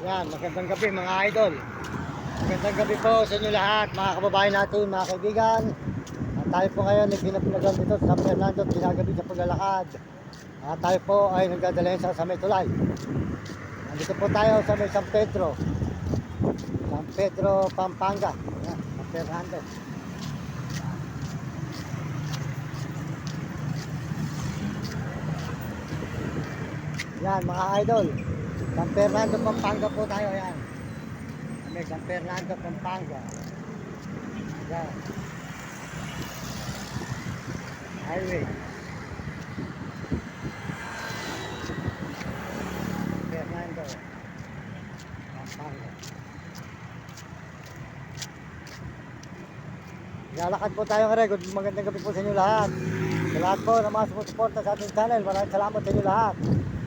Yan, magandang gabi mga idol. Magandang gabi po sa inyo lahat, mga kababayan natin, mga kaibigan. At tayo po ngayon ay pinapinagan dito sa San Fernando, ginagabi sa paglalakad. At tayo po ay nagdadalayan sa may tulay. Nandito po tayo sa may San Pedro. San Pedro, Pampanga. Yan, San Fernando. Yan mga idol, San Fernando, Pampanga po tayo. Yan, may San Fernando, Pampanga. Yan, highway Fernando, Pampanga. Lalakad po tayo ngayon. Magandang gabi po sa inyo lahat. Sa lahat po ng mga sumusuporta sa ating channel, maraming salamat sa inyo lahat.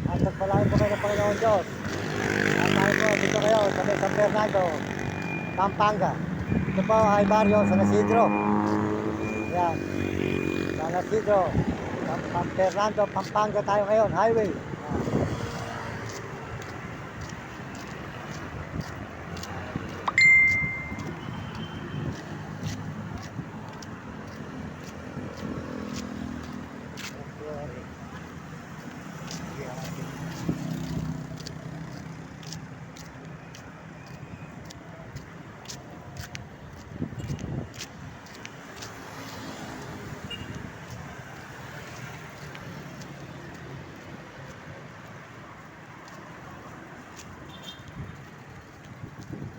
At nagpalain po kayo ng Panginoon Diyos. At tayo po dito kayo sa may San Fernando, Pampanga. Ito po ay baryo San Isidro. Yan, San Isidro, San Fernando, Pampanga tayo ngayon, highway.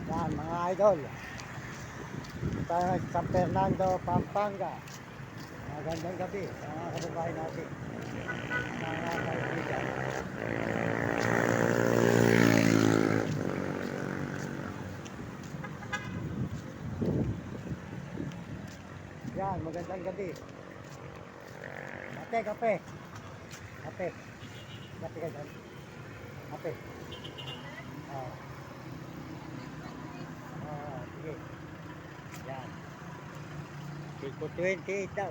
Yan mga idol, tayo sa San Fernando, Pampanga. Magandang gabi sa mga kababayan natin, mga kaibigan. Yan, magandang gabi. Kape, kape. Kape. Kape ka dyan. Kape. Oh. Oh, sige. Yan. Tipo 28 daw.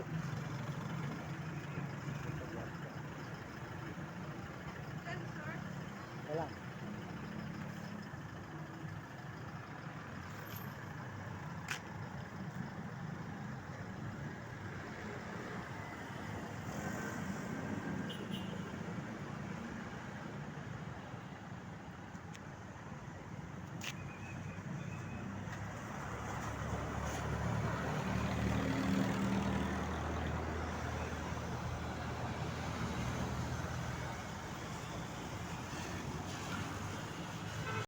Wala.